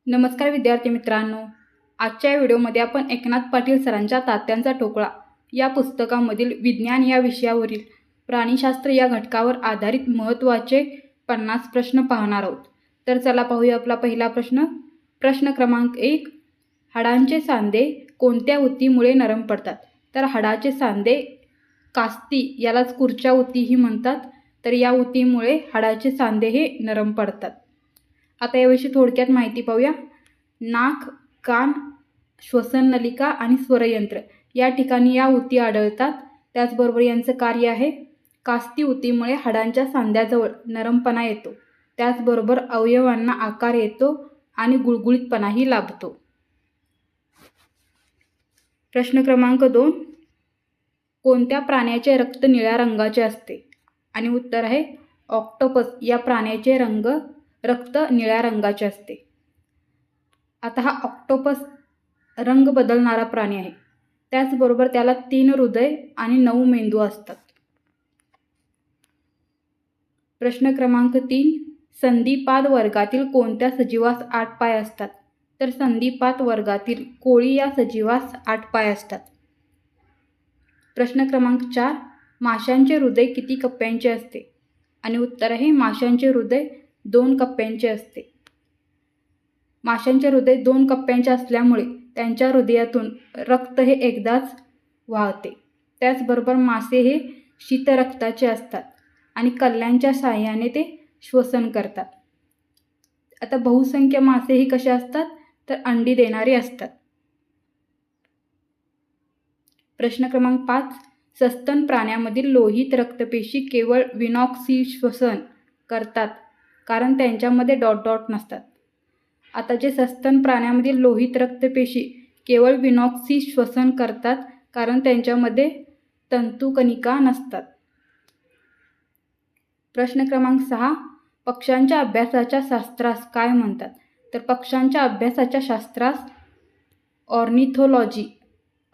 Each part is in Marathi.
नमस्कार विद्यार्थी मित्रांनो, आजच्या व्हिडिओमध्ये आपण एकनाथ पाटील सरांच्या तात्यांचा टोकळा या पुस्तकामधील विज्ञान या विषयावरील प्राणीशास्त्र या घटकावर आधारित महत्त्वाचे 50 प्रश्न पाहणार आहोत. तर चला पाहूया आपला पहिला प्रश्न. प्रश्न क्रमांक 1. हाडांचे सांधे कोणत्या ऊतीमुळे नरम पडतात? तर हाडाचे सांधे कास्ती यालाच कुरच्या ऊतीही म्हणतात. तर या ऊतीमुळे हाडाचे सांधे हे नरम पडतात. आता याविषयी थोडक्यात माहिती पाहूया. नाक, कान, श्वसननलिका आणि स्वरयंत्र या ठिकाणी या ऊती आढळतात. त्याचबरोबर यांचं कार्य आहे. कास्ती ऊतीमुळे हाडांच्या सांध्याजवळ नरमपणा येतो. त्याचबरोबर अवयवांना आकार येतो आणि गुळगुळीतपणाही लाभतो. प्रश्न क्रमांक 2. कोणत्या प्राण्याचे रक्त निळ्या रंगाचे असते? आणि उत्तर आहे ऑक्टोपस या प्राण्याचे रक्त निळ्या रंगाचे असते. आता हा ऑक्टोपस रंग बदलणारा प्राणी आहे. त्याचबरोबर त्याला 3 हृदय आणि 9 मेंदू असतात. प्रश्न क्रमांक 3. संधिपाद वर्गातील कोणत्या सजीवास 8 पाय असतात? तर संधिपाद वर्गातील कोळी या सजीवास 8 पाय असतात. प्रश्न क्रमांक 4. माशांचे हृदय किती कप्प्यांचे असते? आणि उत्तर आहे माशांचे हृदय 2 कप्प्यांचे असते. माशांचे हृदय 2 कप्प्यांचे असल्यामुळे त्यांच्या हृदयातून रक्त हे एकदाच वाहते. त्याचबरोबर मासे हे शीतरक्ताचे असतात आणि कल्ल्यांच्या साहाय्याने ते श्वसन करतात. आता बहुसंख्य मासे हे कसे असतात? तर अंडी देणारे असतात. प्रश्न क्रमांक 5. सस्तन प्राण्यामधील लोहित रक्तपेशी केवळ विनॉक्सी श्वसन करतात कारण त्यांच्यामध्ये डॉट डॉट नसतात. आता जे सस्तन प्राण्यामधील लोहित रक्तपेशी केवळ विनॉक्सी श्वसन करतात कारण त्यांच्यामध्ये तंतुकणिका नसतात. प्रश्न क्रमांक 6. पक्ष्यांच्या अभ्यासाच्या शास्त्रास काय म्हणतात? तर पक्ष्यांच्या अभ्यासाच्या शास्त्रास ऑर्निथोलॉजी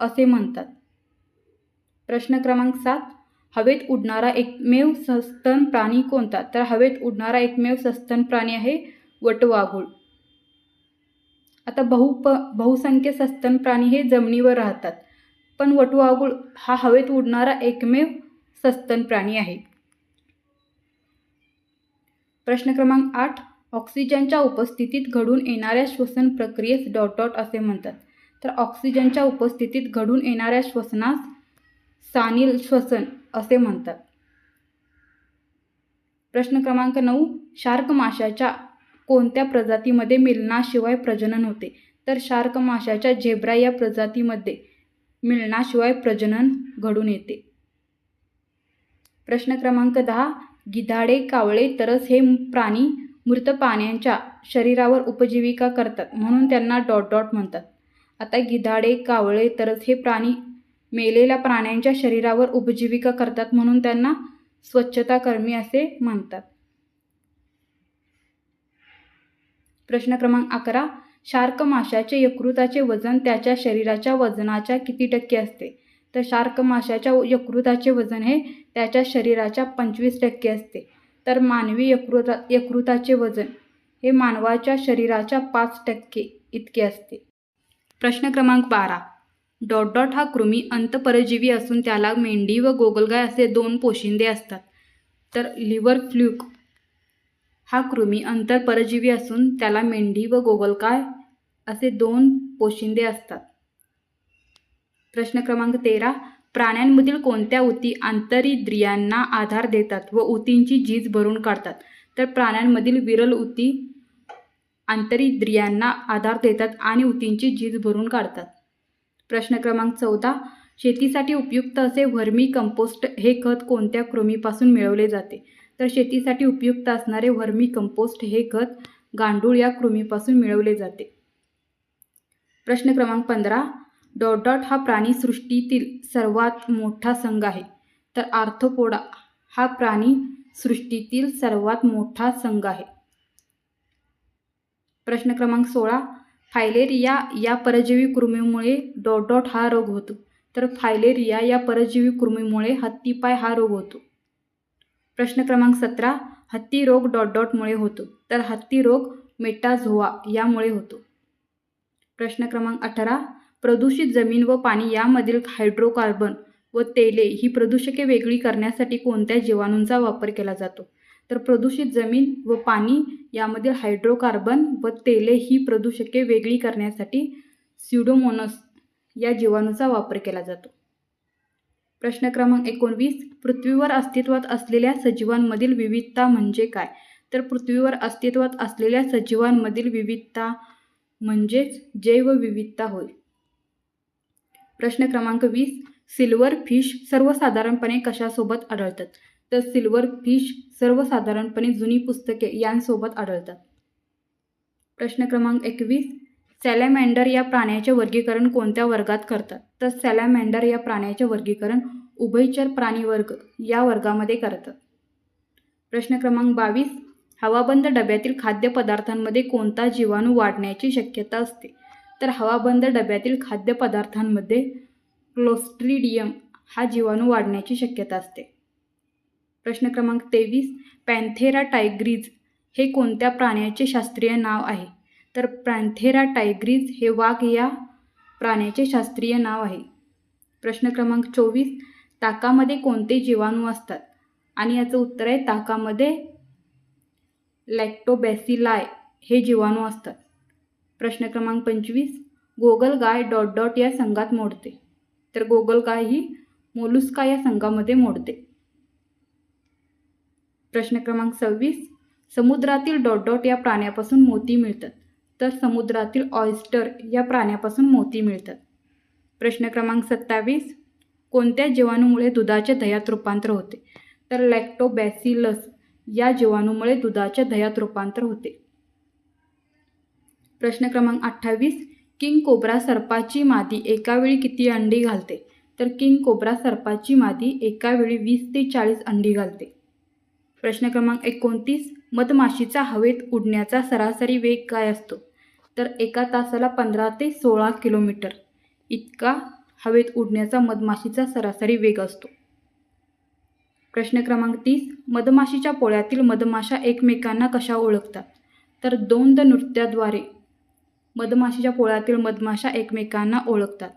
असे म्हणतात. प्रश्न क्रमांक 7. हवेत उडणारा एकमेव सस्तन प्राणी कोणता? तर हवेत उडणारा एकमेव सस्तन प्राणी आहे वटवाघूळ. आता बहुसंख्य सस्तन प्राणी हे जमिनीवर राहतात, पण वटवाघूळ हा हवेत उडणारा एकमेव सस्तन प्राणी आहे. प्रश्न क्रमांक 8. ऑक्सिजनच्या उपस्थितीत घडून येणाऱ्या श्वसन प्रक्रियेस डॉट डॉट असे म्हणतात. तर ऑक्सिजनच्या उपस्थितीत घडून येणाऱ्या श्वसनास सानील श्वसन असे म्हणतात. प्रश्न क्रमांक 9. शार्क माशाच्या कोणत्या प्रजातीमध्ये मिलनाशिवाय प्रजनन होते? तर शार्क माशाच्या झेब्रा या प्रजातीमध्ये मिलनाशिवाय प्रजनन घडून येते. प्रश्न क्रमांक 10. गिधाडे, कावळे, तरस हे प्राणी मृत प्राण्यांच्या शरीरावर उपजीविका करतात म्हणून त्यांना डॉट डॉट म्हणतात. आता गिधाडे, कावळे, तरस हे प्राणी मेलेल्या प्राण्यांच्या शरीरावर उपजीविका करतात म्हणून त्यांना स्वच्छताकर्मी असे म्हणतात. प्रश्न क्रमांक 11. शार्क माशाचे यकृताचे वजन त्याच्या शरीराच्या वजनाच्या किती टक्के असते? तर शार्क माशाच्या यकृताचे वजन हे त्याच्या शरीराच्या 25% असते. तर मानवी यकृताचे वजन हे मानवाच्या शरीराच्या 5% इतके असते. प्रश्न क्रमांक 12. डॉट डॉट हा कृमी अंतःपरजीवी असून त्याला मेंढी व गोगलगाय असे 2 पोशिंदे असतात. तर लिव्हर फ्लूक हा कृमी अंतःपरजीवी असून त्याला मेंढी व गोगलगाय असे 2 पोशिंदे असतात. प्रश्न क्रमांक 13. प्राण्यांमधील कोणत्या ऊती आंतरिंद्रियांना आधार देतात व ऊतींची झीज भरून काढतात? तर प्राण्यांमधील विरल ऊती आंतरिंद्रियांना आधार देतात आणि ऊतींची झीज भरून काढतात. प्रश्न क्रमांक 14. शेतीसाठी उपयुक्त असे व्हर्मी कंपोस्ट हे खत कोणत्या कृमीपासून मिळवले जाते? तर शेतीसाठी उपयुक्त असणारे व्हर्मी कंपोस्ट हे खत गांडूळ या कृमीपासून मिळवले जाते. प्रश्न क्रमांक 15. डॉट डॉट हा प्राणीसृष्टीतील सर्वात मोठा संघ आहे. तर आर्थ्रोपोडा हा प्राणी सृष्टीतील सर्वात मोठा संघ आहे. प्रश्न क्रमांक 16. फायलेरिया या परजीवी कृमीमुळे डॉट डॉट हा रोग होतो. तर फायलेरिया या परजीवी कृमीमुळे हत्तीपाय हा रोग होतो. प्रश्न क्रमांक 17. हत्ती रोग डॉट डॉटमुळे होतो. तर हत्ती रोग मेटाझोआ यामुळे होतो. प्रश्न क्रमांक 18. प्रदूषित जमीन व पाणी यामधील हायड्रोकार्बन व तेले ही प्रदूषके वेगळी करण्यासाठी कोणत्या जीवाणूंचा वापर केला जातो? तर प्रदूषित जमीन व पाणी यामधील हायड्रोकार्बन व तेले ही प्रदूषके वेगळी करण्यासाठी स्युडोमोनस या जीवाणूचा वापर केला जातो. प्रश्न क्रमांक 19. पृथ्वीवर अस्तित्वात असलेल्या सजीवांमधील विविधता म्हणजे काय? तर पृथ्वीवर अस्तित्वात असलेल्या सजीवांमधील विविधता म्हणजेच जैवविविधता होय. प्रश्न क्रमांक 20. सिल्वर फिश सर्वसाधारणपणे कशासोबत आढळतात? तर सिल्वर फिश सर्वसाधारणपणे जुनी पुस्तके यांसोबत आढळतात. प्रश्न क्रमांक 21. सॅलॅमँडर या प्राण्याचे वर्गीकरण कोणत्या वर्गात करतात? तर सॅलॅमँडर या प्राण्याचे वर्गीकरण उभयचर प्राणीवर्ग या वर्गामध्ये करतात. प्रश्न क्रमांक 22. हवाबंद डब्यातील खाद्यपदार्थांमध्ये कोणता जीवाणू वाढण्याची शक्यता असते? तर हवाबंद डब्यातील खाद्यपदार्थांमध्ये क्लोस्ट्रिडियम हा जीवाणू वाढण्याची शक्यता असते. प्रश्न क्रमांक 23. पॅन्थेरा टायग्रीज हे कोणत्या प्राण्याचे शास्त्रीय नाव आहे? तर पॅन्थेरा टायग्रीज हे वाघ या प्राण्याचे शास्त्रीय नाव आहे. प्रश्न क्रमांक 24. ताकामध्ये कोणते जीवाणू असतात? आणि याचं उत्तर आहे ताकामध्ये लॅक्टोबॅसिलाई हे जीवाणू असतात. प्रश्न क्रमांक 25. गोगलगाय ... या संघात मोडते. तर गोगलगाय ही मोलुस्का या संघामध्ये मोडते. प्रश्न क्रमांक 26. समुद्रातील ... या प्राण्यापासून मोती मिळतात. तर समुद्रातील ऑयस्टर या प्राण्यापासून मोती मिळतात. प्रश्न क्रमांक 27. कोणत्या जीवाणूमुळे दुधाचे दह्यात रूपांतर होते? तर लॅक्टोबॅसिलस या जीवाणूमुळे दुधाचे दह्यात रूपांतर होते. प्रश्न क्रमांक 28. किंग कोब्रा सर्पाची मादी एकावेळी किती अंडी घालते? तर किंग कोब्रा सर्पाची मादी एकावेळी 20 ते 40 अंडी घालते. प्रश्न क्रमांक 29. मधमाशीचा हवेत उडण्याचा सरासरी वेग काय असतो? तर एका तासाला 15 ते 16 किलोमीटर इतका हवेत उडण्याचा मधमाशीचा सरासरी वेग असतो. प्रश्न क्रमांक 30. मधमाशीच्या पोळ्यातील मधमाशा एकमेकांना कशा ओळखतात? तर दोंद नृत्याद्वारे मधमाशीच्या पोळ्यातील मधमाशा एकमेकांना ओळखतात.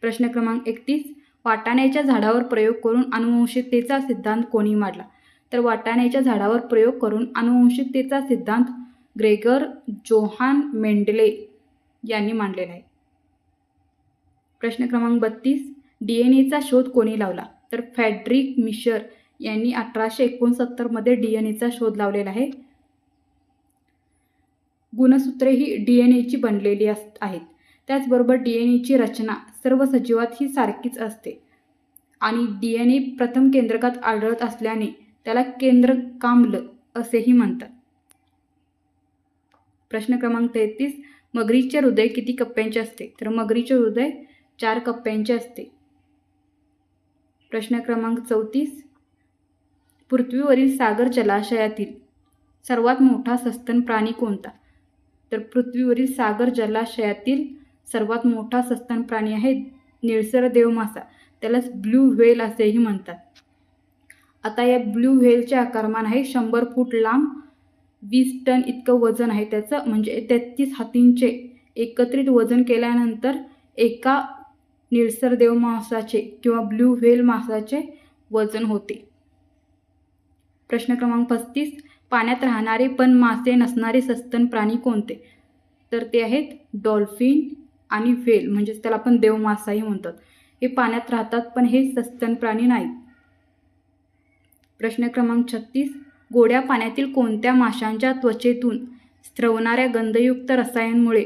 प्रश्न क्रमांक 31. वाटाण्याच्या झाडावर प्रयोग करून आनुवंशिकतेचा सिद्धांत कोणी मांडला? तर वाटाण्याच्या झाडावर प्रयोग करून आनुवंशिकतेचा सिद्धांत ग्रेगर जोहान मेंडले यांनी मांडलेला आहे. प्रश्न क्रमांक 32. डीएनएचा शोध कोणी लावला? तर फ्रेडरिक मिशर यांनी 1869 मध्ये डीएनएचा शोध लावलेला आहे. गुणसूत्रे ही डीएनएची बनलेली आहेत. त्याचबरोबर डीएनएची रचना सर्व सजीवात ही सारखीच असते आणि डीएनए प्रथम केंद्रकात आढळत असल्याने त्याला केंद्रकाम्ल असेही म्हणतात. प्रश्न क्रमांक 33. मगरीचे हृदय किती कप्प्यांचे असते? तर मगरीचे हृदय 4 कप्प्यांचे असते. प्रश्न क्रमांक 34. पृथ्वीवरील सागर जलाशयातील सर्वात मोठा सस्तन प्राणी कोणता? तर पृथ्वीवरील सागर जलाशयातील सर्वात मोठा सस्तन प्राणी आहे निळसर देवमासा. त्यालाच ब्ल्यू व्हेल असेही म्हणतात. आता या ब्ल्यू व्हेलचे आकारमान आहे 100 फूट लांब, 20 टन इतकं वजन आहे त्याचं. म्हणजे 33 हातींचे एकत्रित वजन केल्यानंतर एका निळसर देव मासाचे किंवा ब्ल्यू व्हेल मासाचे वजन होते. प्रश्न क्रमांक 35. पाण्यात राहणारे पण मासे नसणारे सस्तन प्राणी कोणते? तर ते आहेत डॉल्फिन आणि व्हेल, म्हणजेच त्याला आपण देवमासाही म्हणतात. हे पाण्यात राहतात पण हे सस्तन प्राणी नाहीत. प्रश्न क्रमांक 36. गोड्या पाण्यातील कोणत्या माशांच्या त्वचेतून स्रवणाऱ्या गंधयुक्त रसायनामुळे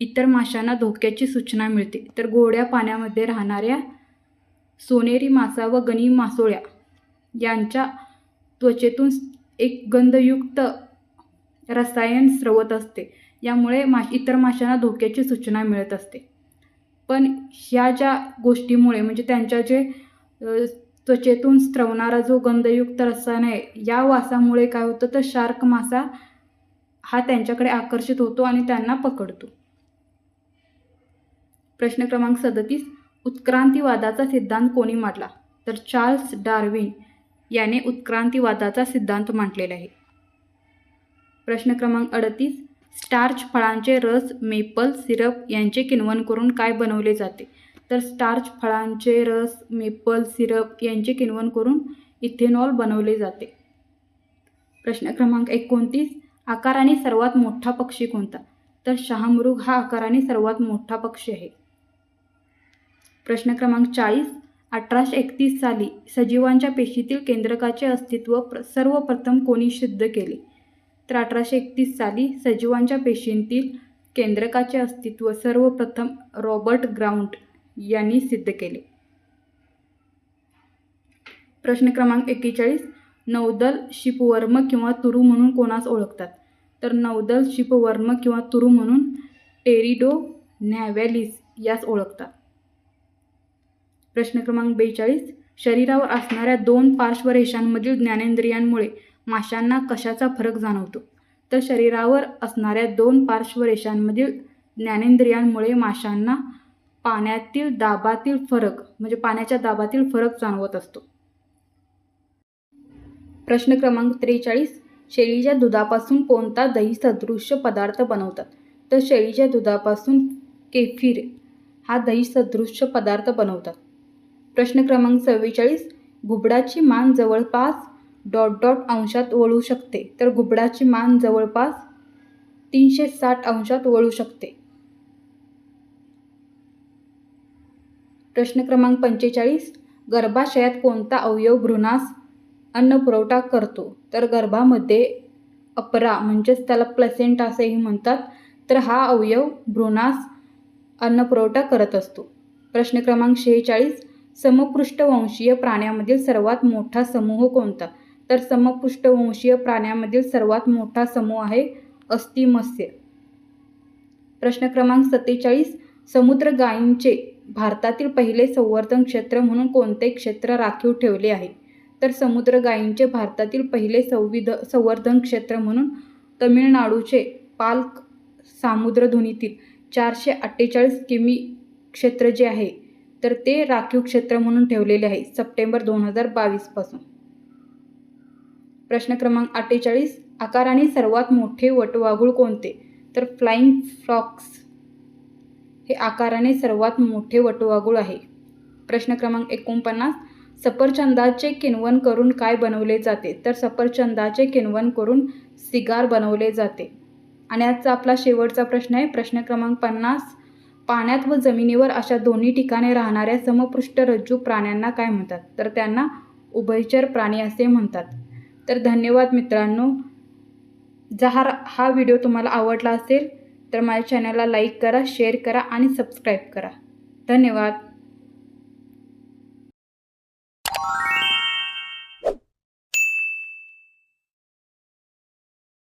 इतर माशांना धोक्याची सूचना मिळते? तर गोड्या पाण्यामध्ये राहणाऱ्या सोनेरी मासा व गनी मासोळ्या यांच्या त्वचेतून एक गंधयुक्त रसायन स्रवत असते. यामुळे इतर माशांना धोक्याची सूचना मिळत असते. पण ह्या ज्या गोष्टीमुळे म्हणजे त्यांच्या जे त्वचेतून स्रवणारा जो गंधयुक्त रसायन आहे या वासामुळे काय होतं तर शार्क मासा हा त्यांच्याकडे आकर्षित होतो आणि त्यांना पकडतो. प्रश्न क्रमांक 37. उत्क्रांतीवादाचा सिद्धांत कोणी मांडला? तर चार्ल्स डार्विन याने उत्क्रांतीवादाचा सिद्धांत मांडलेला आहे. प्रश्न क्रमांक 38. स्टार्च फळांचे रस, मेपल सिरप यांचे किण्वन करून काय बनवले जाते? तर स्टार्च फळांचे रस, मेपल सिरप यांचे किण्वन करून इथेनॉल बनवले जाते. प्रश्न क्रमांक 29. आकाराने सर्वात मोठा पक्षी कोणता? तर शहामृग हा आकाराने सर्वात मोठा पक्षी आहे. प्रश्न क्रमांक 40. 1831 साली सजीवांच्या पेशीतील केंद्रकाचे अस्तित्व सर्वप्रथम कोणी सिद्ध केले? तर 1831 साली सजीवांच्या पेशींतील केंद्रकाचे अस्तित्व सर्वप्रथम रॉबर्ट ग्राउंट यांनी सिद्ध केले. प्रश्न क्रमांक 41. नौदल शिपवर्म किंवा तुरू म्हणून कोणास ओळखतात? तर नौदल शिपवर्म किंवा तुरू म्हणून टेरिडो नॅव्हॅलिस यास ओळखतात. प्रश्न क्रमांक 42. शरीरावर असणाऱ्या 2 पार्श्वरेषांमधील ज्ञानेंद्रियांमुळे माशांना कशाचा फरक जाणवतो? तर शरीरावर असणाऱ्या 2 पार्श्वरेषांमधील ज्ञानेंद्रियांमुळे माशांना पाण्यातील दाबातील फरक म्हणजे पाण्याच्या दाबातील फरक जाणवत असतो. प्रश्न क्रमांक 43. शेळीच्या दुधापासून कोणता दही सदृश्य पदार्थ बनवतात? तर शेळीच्या दुधापासून केफीर हा दही सदृश्य पदार्थ बनवतात. प्रश्न क्रमांक 44. घुबडाची मान जवळपास ... अंशात वळू शकते. तर घुबडाची मान जवळपास 360 अंशात वळू शकते. प्रश्न क्रमांक 45. गर्भाशयात कोणता अवयव भ्रूणास अन्न पुरवठा करतो? तर गर्भामध्ये अपरा म्हणजेच त्याला प्लेसेंटा असेही म्हणतात, तर हा अवयव भ्रूणास अन्न पुरवठा करत असतो. प्रश्न क्रमांक 46. समपृष्ठवंशीय प्राण्यामधील सर्वात मोठा समूह कोणता? तर समपृष्ठवंशीय प्राण्यामधील सर्वात मोठा समूह आहे अस्थिमत्स्य. प्रश्न क्रमांक 47. समुद्र गायींचे भारतातील पहिले संवर्धन क्षेत्र म्हणून कोणते क्षेत्र राखीव ठेवले आहे? तर समुद्र गायींचे भारतातील पहिले संवर्धन क्षेत्र म्हणून तमिळनाडूचे पाल्क सामुद्रधुनीतील 448 किमी क्षेत्र जे आहे तर ते राखीव क्षेत्र म्हणून ठेवलेले आहे सप्टेंबर 2022 पासून. प्रश्न क्रमांक 48. आकाराने सर्वात मोठे वटवाघूळ कोणते? तर फ्लाइंग फॉक्स हे आकाराने सर्वात मोठे वटवाघूळ आहे. प्रश्न क्रमांक 49. सफरचंदाचे किण्वन करून काय बनवले जाते? तर सफरचंदाचे किण्वन करून सिगार बनवले जाते. आणि आजचा आपला शेवटचा प्रश्न आहे प्रश्न क्रमांक 50. पाण्यात व जमिनीवर अशा दोन्ही ठिकाणी राहणाऱ्या समपृष्ठरज्जू प्राण्यांना काय म्हणतात? तर त्यांना उभयचर प्राणी असे म्हणतात. तर धन्यवाद मित्रांनो. जर हा व्हिडिओ तुम्हाला आवडला असेल तर माझ्या चॅनलला लाईक करा, शेअर करा आणि सबस्क्राईब करा. धन्यवाद.